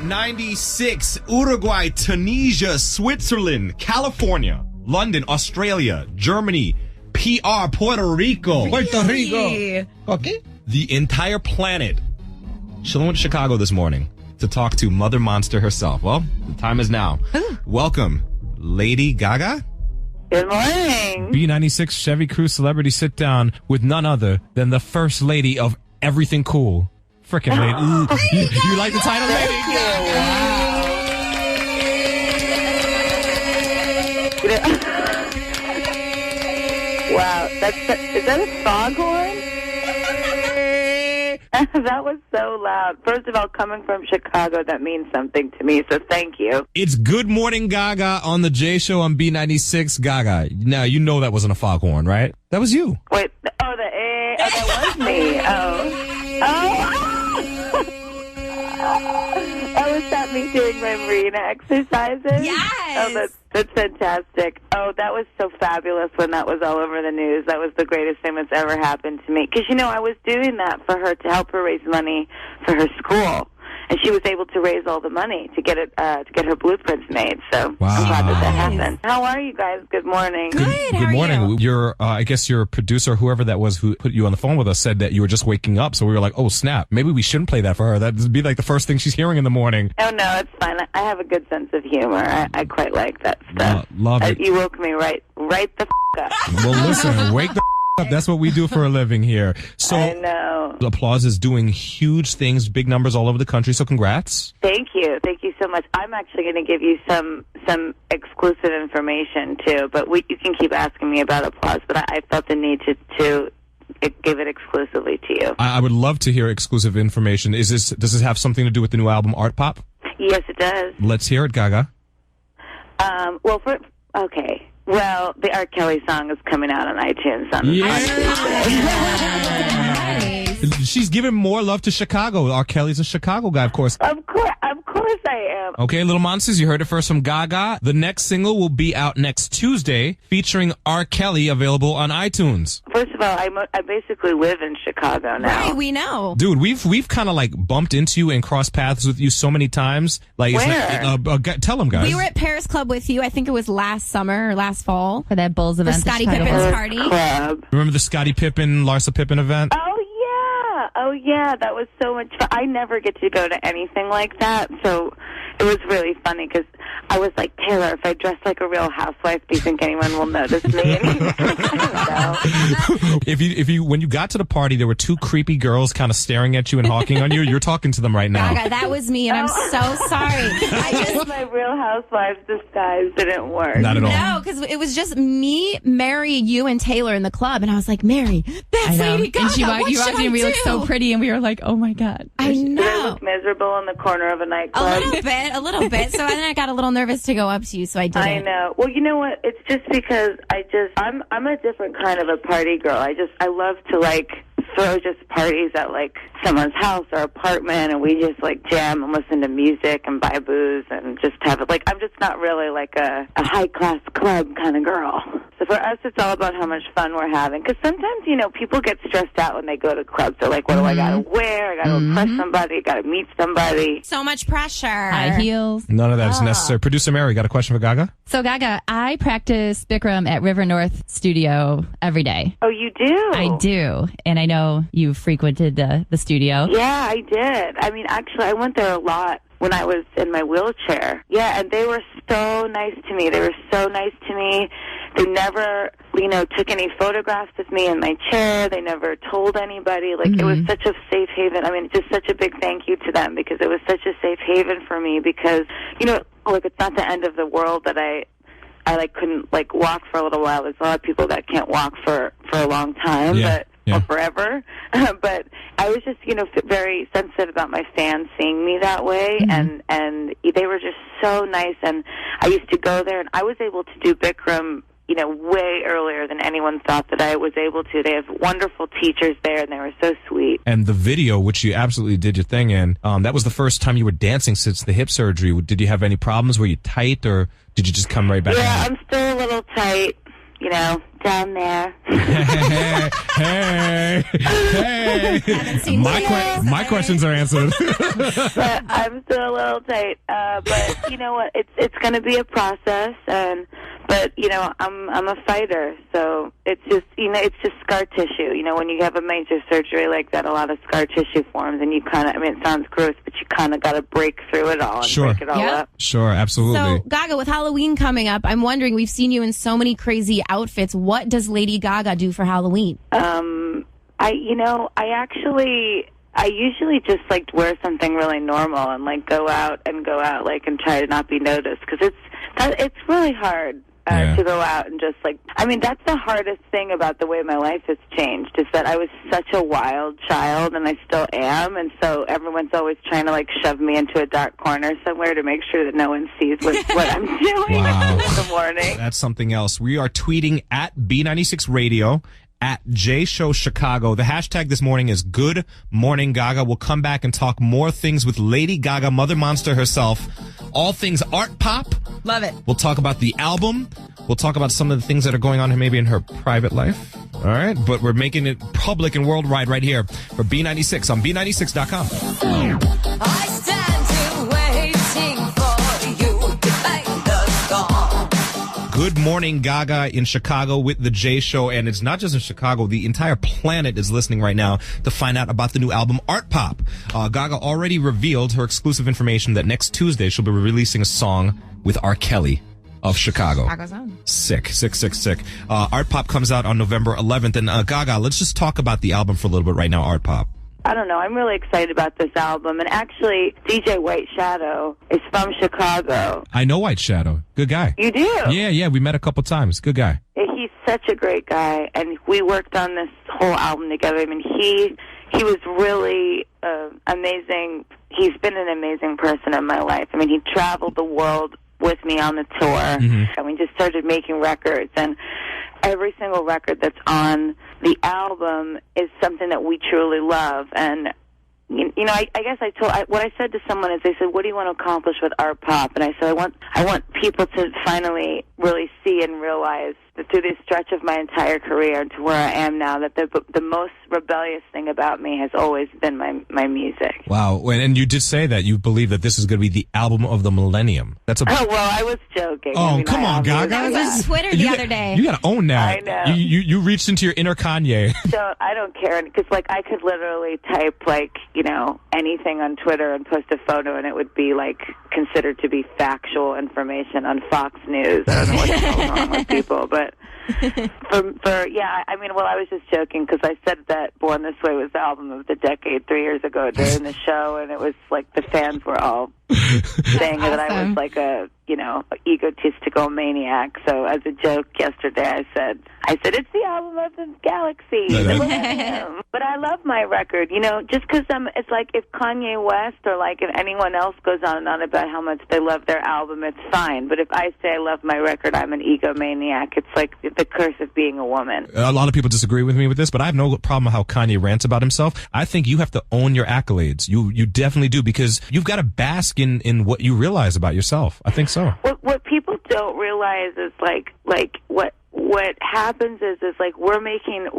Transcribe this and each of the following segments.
B96, Uruguay, Tunisia, Switzerland, California, London, Australia, Germany, PR, Puerto Rico. Okay. The entire planet. Chilling with Chicago this morning to talk to Mother Monster herself. Well, the time is now. Welcome, Lady Gaga. Good morning. B96 Chevy Cruise Celebrity Sit Down with none other than the First Lady of Everything Cool. Frickin' lady. You like the title, Lady Gaga? Wow, is that a foghorn? That was so loud. First of all, coming from Chicago, that means something to me, so thank you. It's Good Morning Gaga on the J Show on B96. Gaga. Now, you know that wasn't a foghorn, right? That was you. Wait, that was me. Was that me doing my marina exercises? Yes. Oh, that's fantastic. Oh, that was so fabulous when that was all over the news. That was the greatest thing that's ever happened to me. Because, I was doing that for her to help her raise money for her school. And she was able to raise all the money to get her blueprints made. So wow. I'm glad that happened. How are you guys? Good morning. Good morning. Your, I guess your producer, whoever that was who put you on the phone with us, said that you were just waking up. So we were like, oh, snap. Maybe we shouldn't play that for her. That'd be like the first thing she's hearing in the morning. Oh, no, it's fine. I have a good sense of humor. I quite like that stuff. Love it. You woke me right the up. Well, listen, wake the up. That's what we do for a living here. So I know. Applause is doing huge things, big numbers all over the country. So congrats. Thank you so much. I'm actually going to give you some exclusive information too, but you can keep asking me about Applause. But I felt the need to give it exclusively to you. I would love to hear exclusive information. Does this have something to do with the new album Art Pop? Yes, it does. Let's hear it, Gaga. Okay. Well, the R. Kelly song is coming out on iTunes on Tuesday. She's giving more love to Chicago. R. Kelly's a Chicago guy, of course. Of course I am. Okay, Little Monsters, you heard it first from Gaga. The next single will be out next Tuesday, featuring R. Kelly, available on iTunes. First of all, I basically live in Chicago now. Right, we know. Dude, we've kind of like bumped into you and crossed paths with you so many times. Like, where? Tell them, guys. We were at Paris Club with you. I think it was last summer or last fall for that Bulls event. The Scottie Pippen's party. Club. Remember the Scottie Pippen, Larsa Pippen event? Oh yeah, that was so much fun. I never get to go to anything like that, so it was really funny because I was like, Taylor, if I dress like a real housewife, do you think anyone will notice me? I don't know. If you when you got to the party, there were two creepy girls kind of staring at you and hawking on you. You're talking to them right now. Gaga, that was me, and I'm so sorry. My Real Housewives disguise didn't work. Not at all. No, because it was just me, Mary, you, and Taylor in the club, and I was like, Mary, that's Lady Gaga. And you walked in, and we looked so pretty, and we were like, oh my God. I know. Did I look miserable in the corner of a nightclub? A little bit. So then I got a little nervous to go up to you, so I didn't. I know. Well, you know what? It's just because I'm a different kind of a party girl. I love to throw just parties at someone's house or apartment, and we just jam and listen to music and buy booze and just have it. I'm just not really a high class club kind of girl. So for us, it's all about how much fun we're having. Because sometimes people get stressed out when they go to clubs. They're like, what do I got to wear? I got to impress somebody. I got to meet somebody. So much pressure. High heels. None of that is necessary. Producer Mary, got a question for Gaga? So Gaga, I practice Bikram at River North Studio every day. Oh, you do? I do. And I know you frequented the studio. Yeah, I did. I mean, actually, I went there a lot when I was in my wheelchair. Yeah, and they were so nice to me. They never, took any photographs of me in my chair. They never told anybody. It was such a safe haven. I mean, just such a big thank you to them because it was such a safe haven for me because, it's not the end of the world that I couldn't walk for a little while. There's a lot of people that can't walk for a long time, or forever. But I was just, very sensitive about my fans seeing me that way, and they were just so nice. And I used to go there, and I was able to do Bikram, way earlier than anyone thought that I was able to. They have wonderful teachers there, and they were so sweet. And the video, which you absolutely did your thing in, that was the first time you were dancing since the hip surgery. Did you have any problems? Were you tight, or did you just come right back? Yeah, I'm still a little tight. down there. Hey. My questions are answered. But I'm still a little tight. But you know what? It's going to be a process, but I'm a fighter, so it's just it's just scar tissue. When you have a major surgery like that, a lot of scar tissue forms, and you kind of, it sounds gross, but you kind of got to break through it all and break it all up. Sure, absolutely. So, Gaga, with Halloween coming up, I'm wondering, we've seen you in so many crazy outfits. What does Lady Gaga do for Halloween? I usually just wear something really normal and go out and and try to not be noticed, because it's really hard. To go out and just that's the hardest thing about the way my life has changed, is that I was such a wild child, and I still am, and so everyone's always trying to shove me into a dark corner somewhere to make sure that no one sees what I'm doing in the morning. That's something else. We are tweeting at B96 Radio, at J Show Chicago. The hashtag this morning is Good Morning Gaga. We'll come back and talk more things with Lady Gaga, Mother Monster herself. All things art pop. Love it. We'll talk about the album. We'll talk about some of the things that are going on maybe in her private life. All right. But we're making it public and worldwide right here for B96 on B96.com. I stand here waiting for you to find the song. Good morning, Gaga in Chicago with the J Show. And it's not just in Chicago. The entire planet is listening right now to find out about the new album, Art Pop. Gaga already revealed her exclusive information that next Tuesday she'll be releasing a song with R. Kelly of Chicago. Chicago's own. Sick. Art Pop comes out on November 11th. And Gaga, let's just talk about the album for a little bit right now, Art Pop. I don't know. I'm really excited about this album. And actually, DJ White Shadow is from Chicago. I know White Shadow. Good guy. You do? Yeah. We met a couple times. Good guy. He's such a great guy. And we worked on this whole album together. I mean, he was really amazing. He's been an amazing person in my life. I mean, he traveled the world with me on the tour. Mm-hmm. And we just started making records. And every single record that's on the album is something that we truly love. And I guess what I said to someone is, they said, "What do you want to accomplish with Art Pop?" And I said, I want people to finally really see and realize that through this stretch of my entire career to where I am now, that the most rebellious thing about me has always been my music. Wow. And you did say that you believe that this is going to be the album of the millennium. That's a... Oh, well, I was joking. Oh, come on, Gaga. That was on Twitter the other day. You got to own that. I know. You reached into your inner Kanye. I don't care, because I could literally type anything on Twitter and post a photo, and it would be considered to be factual information on Fox News. I don't know what's going on with people, but I was just joking, because I said that Born This Way was the album of the decade 3 years ago during the show, and it was the fans were all saying that I was a egotistical maniac. So as a joke yesterday, I said it's the album of the galaxy. But I love my record, just because it's if Kanye West or if anyone else goes on and on about how much they love their album, it's fine. But if I say I love my record, I'm an egomaniac. It's like the curse of being a woman. A lot of people disagree with me with this, but I have no problem with how Kanye rants about himself. I think you have to own your accolades. You definitely do, because you've got to bask in what you realize about yourself. I think so. What people don't realize is what happens is we're making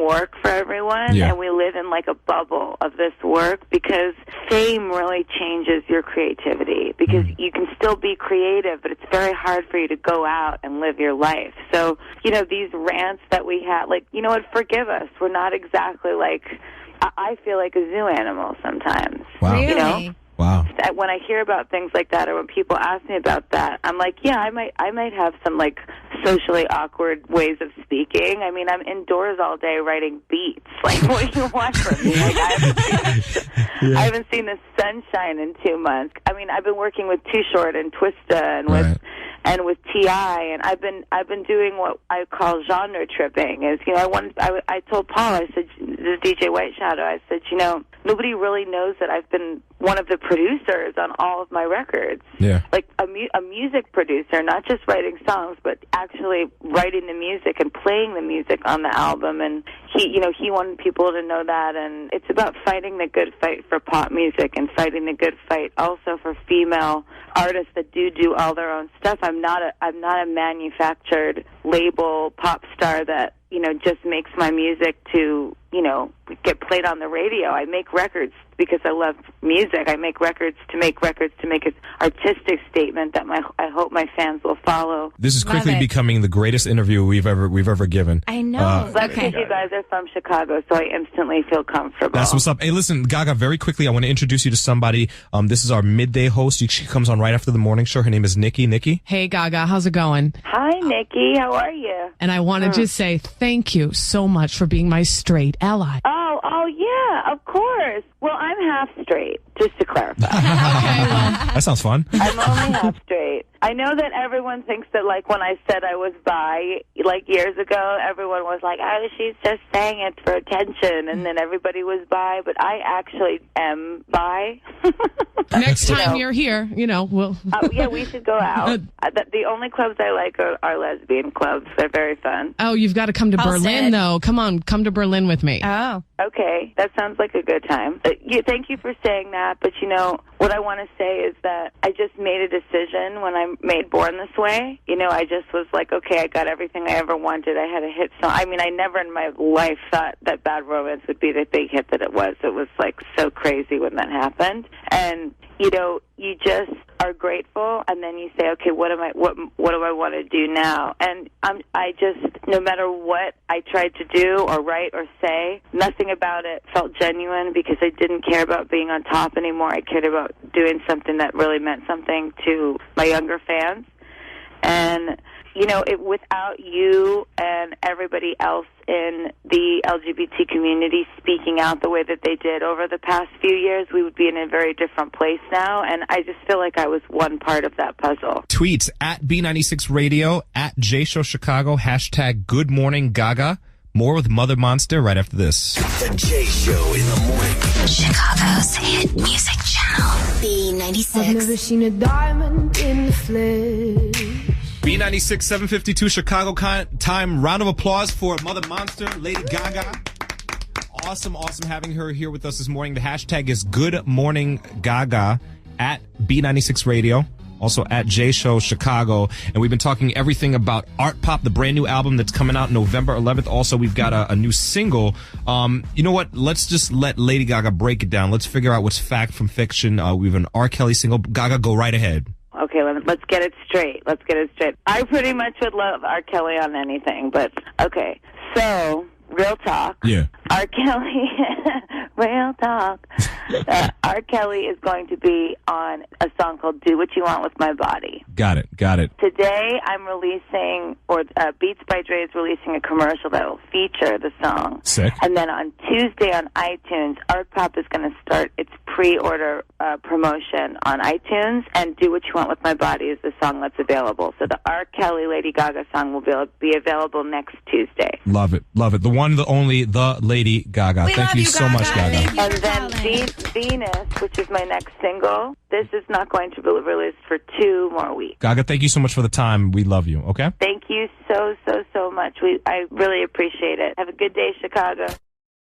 work for everyone, and we live in a bubble of this work, because fame really changes your creativity, because you can still be creative, but it's very hard for you to go out and live your life. So these rants that we have, forgive us, we're not exactly I feel like a zoo animal sometimes. Wow. Really? Wow. When I hear about things like that, or when people ask me about that, I'm like, yeah, I might have some socially awkward ways of speaking. I mean, I'm indoors all day writing beats. What do you want from me? I haven't seen the sunshine in 2 months. I mean, I've been working with Too Short and Twista and with T.I., and I've been doing what I call genre tripping. I told Paul, I said, this DJ White Shadow, I said, nobody really knows that I've been one of the producers on all of my records. Yeah. Like a music producer, not just writing songs, but actually writing the music and playing the music on the album. And he wanted people to know that. And it's about fighting the good fight for pop music and fighting the good fight also for female artists that do all their own stuff. I'm not a manufactured label pop star that, just makes my music to, get played on the radio. I make records because I love music. I make records to make an artistic statement that I hope my fans will follow. This is quickly becoming the greatest interview we've ever given. I know. That's because you guys are from Chicago, so I instantly feel comfortable. That's what's up. Hey, listen, Gaga, very quickly, I want to introduce you to somebody. This is our midday host. She comes on right after the morning show. Her name is Nikki. Nikki? Hey, Gaga, how's it going? Hi, Nikki. How are you? And I want to just say thank you so much for being my straight ally. Oh, yeah, of course. Well, I'm half straight, just to clarify. That sounds fun. I'm only half straight. I know that everyone thinks that, like, when I said I was bi, like, years ago, everyone was like, oh, she's just saying it for attention, and then everybody was bi, but I actually am bi. Next time you're here, we'll... yeah, we should go out. The only clubs I like are lesbian clubs. They're very fun. Oh, you've got to come to Berlin, though. Come on, come to Berlin with me. Oh. Okay, that sounds like a good time. Thank you for saying that, but what I want to say is that I just made a decision when I made Born This Way. I just was like, okay, I got everything I ever wanted. I had a hit song. I mean, I never in my life thought that Bad Romance would be the big hit that it was. It was, like, so crazy when that happened. And, you just are grateful, and then you say, okay, what do I want to do now? And I just, no matter what I tried to do or write or say, nothing about it felt genuine because I didn't care about being on top anymore. I cared about doing something that really meant something to my younger fans. And, without you and everybody else in the LGBT community speaking out the way that they did over the past few years, we would be in a very different place now. And I just feel like I was one part of that puzzle. Tweets at B96 Radio, at JShow Chicago, hashtag Good Morning Gaga. More with Mother Monster right after this. The J Show in the morning. Chicago's hit music channel. B96. I've never seen a diamond in the flesh. B96, 752 Chicago time. Round of applause for Mother Monster, Lady Gaga. Awesome having her here with us this morning. The hashtag is Good Morning Gaga at B96 Radio. Also at JShow Chicago. And we've been talking everything about Art Pop, the brand new album that's coming out November 11th. Also, we've got a new single. You know what? Let's just let Lady Gaga break it down. Let's figure out what's fact from fiction. We have an R. Kelly single. Gaga, go right ahead. Okay, let's get it straight. I pretty much would love R. Kelly on anything, but okay. So, real talk. Yeah. R. Kelly, real talk. R. Kelly is going to be on a song called Do What You Want With My Body. Got it. Today I'm releasing, Beats by Dre is releasing a commercial that will feature the song. Sick. And then on Tuesday on iTunes, Art Pop is going to start its pre-order promotion on iTunes, and Do What You Want With My Body is the song that's available. So the R. Kelly Lady Gaga song will be available next Tuesday. Love it. The one, the only, the Lady Gaga. Thank you so much, Gaga. And then Venus, which is my next single, this is not going to be released for 2 more weeks. Gaga, thank you so much for the time. We love you, okay? Thank you so much. I really appreciate it. Have a good day, Chicago.